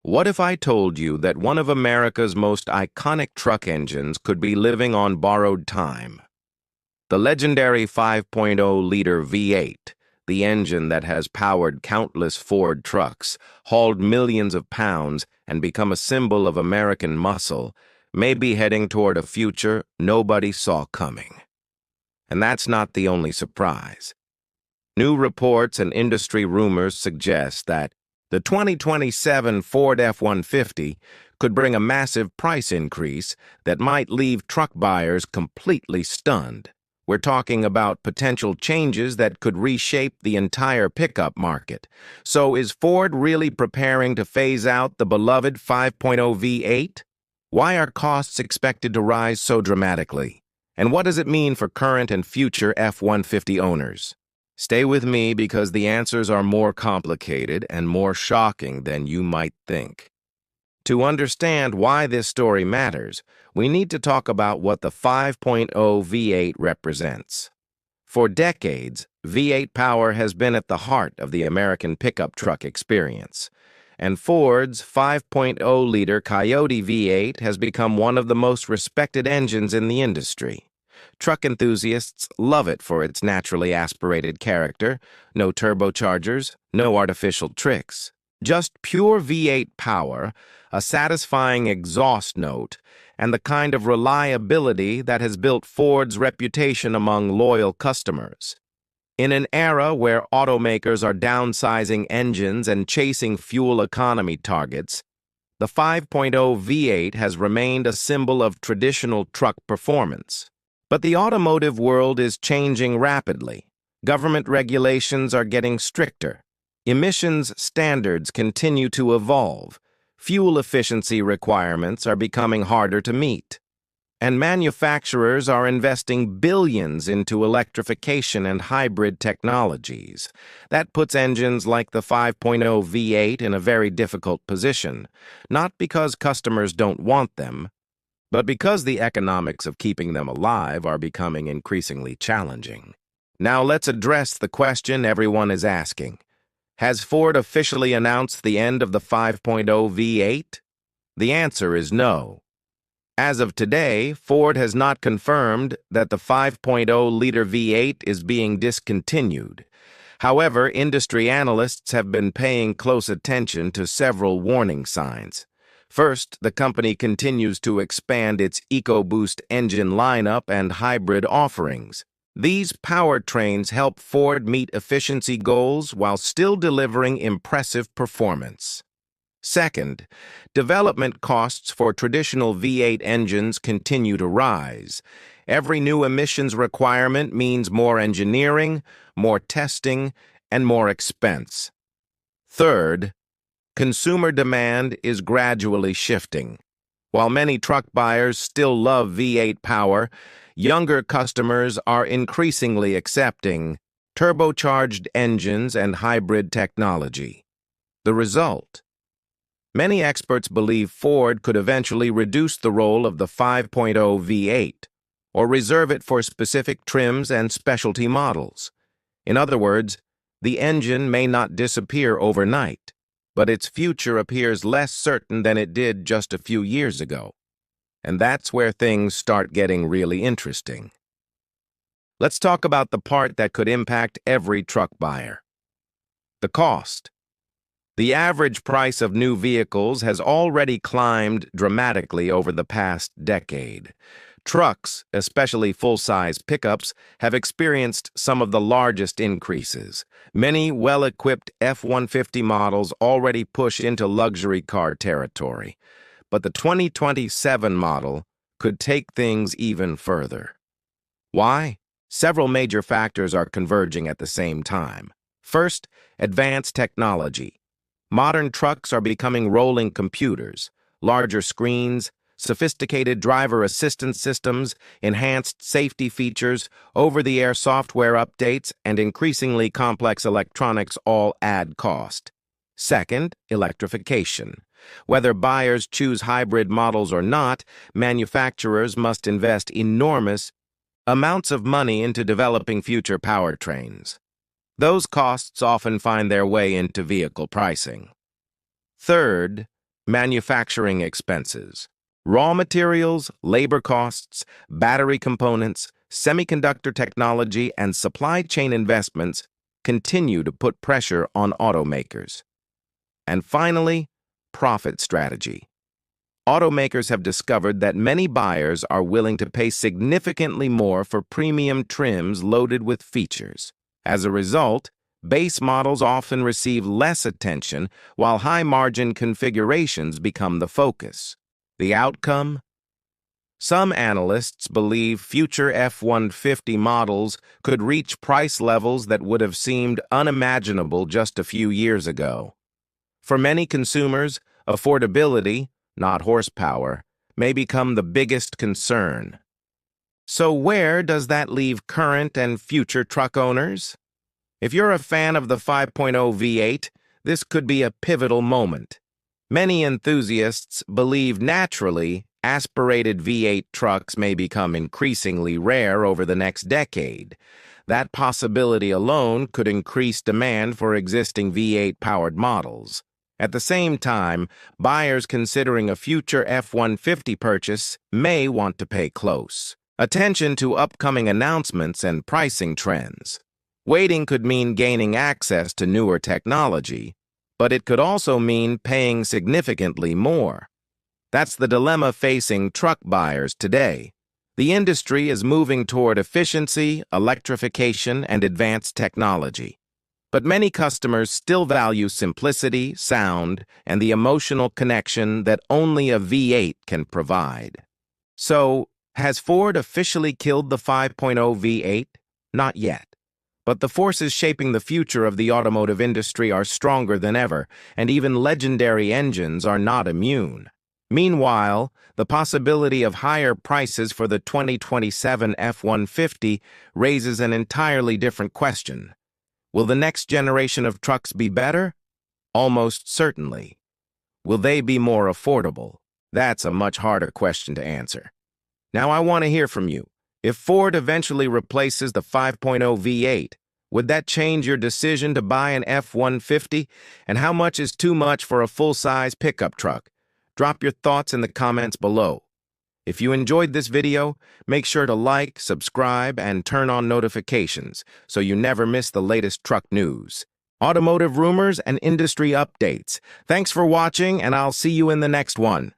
What if I told you that one of America's most iconic truck engines could be living on borrowed time? The legendary 5.0-liter V8, the engine that has powered countless Ford trucks, hauled millions of pounds, and become a symbol of American muscle, may be heading toward a future nobody saw coming. And that's not the only surprise. New reports and industry rumors suggest that the 2027 Ford F-150 could bring a massive price increase that might leave truck buyers completely stunned. We're talking about potential changes that could reshape the entire pickup market. So is Ford really preparing to phase out the beloved 5.0 V8? Why are costs expected to rise so dramatically? And what does it mean for current and future F-150 owners? Stay with me because the answers are more complicated and more shocking than you might think. To understand why this story matters, we need to talk about what the 5.0 V8 represents. For decades, V8 power has been at the heart of the American pickup truck experience, and Ford's 5.0-liter Coyote V8 has become one of the most respected engines in the industry. Truck enthusiasts love it for its naturally aspirated character, no turbochargers, no artificial tricks. Just pure V8 power, a satisfying exhaust note, and the kind of reliability that has built Ford's reputation among loyal customers. In an era where automakers are downsizing engines and chasing fuel economy targets, the 5.0 V8 has remained a symbol of traditional truck performance. But the automotive world is changing rapidly. Government regulations are getting stricter. Emissions standards continue to evolve. Fuel efficiency requirements are becoming harder to meet. And manufacturers are investing billions into electrification and hybrid technologies. That puts engines like the 5.0 V8 in a very difficult position, not because customers don't want them, but because the economics of keeping them alive are becoming increasingly challenging. Now let's address the question everyone is asking. Has Ford officially announced the end of the 5.0 V8? The answer is no. As of today, Ford has not confirmed that the 5.0-liter V8 is being discontinued. However, industry analysts have been paying close attention to several warning signs. First, the company continues to expand its EcoBoost engine lineup and hybrid offerings. These powertrains help Ford meet efficiency goals while still delivering impressive performance. Second, development costs for traditional V8 engines continue to rise. Every new emissions requirement means more engineering, more testing, and more expense. Third, consumer demand is gradually shifting. While many truck buyers still love V8 power, younger customers are increasingly accepting turbocharged engines and hybrid technology. The result? Many experts believe Ford could eventually reduce the role of the 5.0 V8 or reserve it for specific trims and specialty models. In other words, the engine may not disappear overnight, but its future appears less certain than it did just a few years ago. And that's where things start getting really interesting. Let's talk about the part that could impact every truck buyer: the cost. The average price of new vehicles has already climbed dramatically over the past decade. Trucks, especially full-size pickups, have experienced some of the largest increases. Many well-equipped F-150 models already push into luxury car territory, but the 2027 model could take things even further. Why? Several major factors are converging at the same time. First, advanced technology. Modern trucks are becoming rolling computers, larger screens, sophisticated driver assistance systems, enhanced safety features, over-the-air software updates, and increasingly complex electronics all add cost. Second, electrification. Whether buyers choose hybrid models or not, manufacturers must invest enormous amounts of money into developing future powertrains. Those costs often find their way into vehicle pricing. Third, Manufacturing expenses. Raw materials, labor costs, battery components, semiconductor technology, and supply chain investments continue to put pressure on automakers. And finally, profit strategy. Automakers have discovered that many buyers are willing to pay significantly more for premium trims loaded with features. As a result, base models often receive less attention, while high-margin configurations become the focus. The outcome? Some analysts believe future F-150 models could reach price levels that would have seemed unimaginable just a few years ago. For many consumers, affordability, not horsepower, may become the biggest concern. So where does that leave current and future truck owners? If you're a fan of the 5.0 V8, this could be a pivotal moment. Many enthusiasts believe naturally aspirated V8 trucks may become increasingly rare over the next decade. That possibility alone could increase demand for existing V8-powered models. At the same time, buyers considering a future F-150 purchase may want to pay close attention to upcoming announcements and pricing trends. Waiting could mean gaining access to newer technology, but it could also mean paying significantly more. That's the dilemma facing truck buyers today. The industry is moving toward efficiency, electrification, and advanced technology. But many customers still value simplicity, sound, and the emotional connection that only a V8 can provide. So, has Ford officially killed the 5.0 V8? Not yet. But the forces shaping the future of the automotive industry are stronger than ever, and even legendary engines are not immune. Meanwhile, the possibility of higher prices for the 2027 F-150 raises an entirely different question. Will the next generation of trucks be better? Almost certainly. Will they be more affordable? That's a much harder question to answer. Now I want to hear from you. If Ford eventually replaces the 5.0 V8, would that change your decision to buy an F-150? And how much is too much for a full-size pickup truck? Drop your thoughts in the comments below. If you enjoyed this video, make sure to like, subscribe, and turn on notifications so you never miss the latest truck news, automotive rumors, and industry updates. Thanks for watching, and I'll see you in the next one.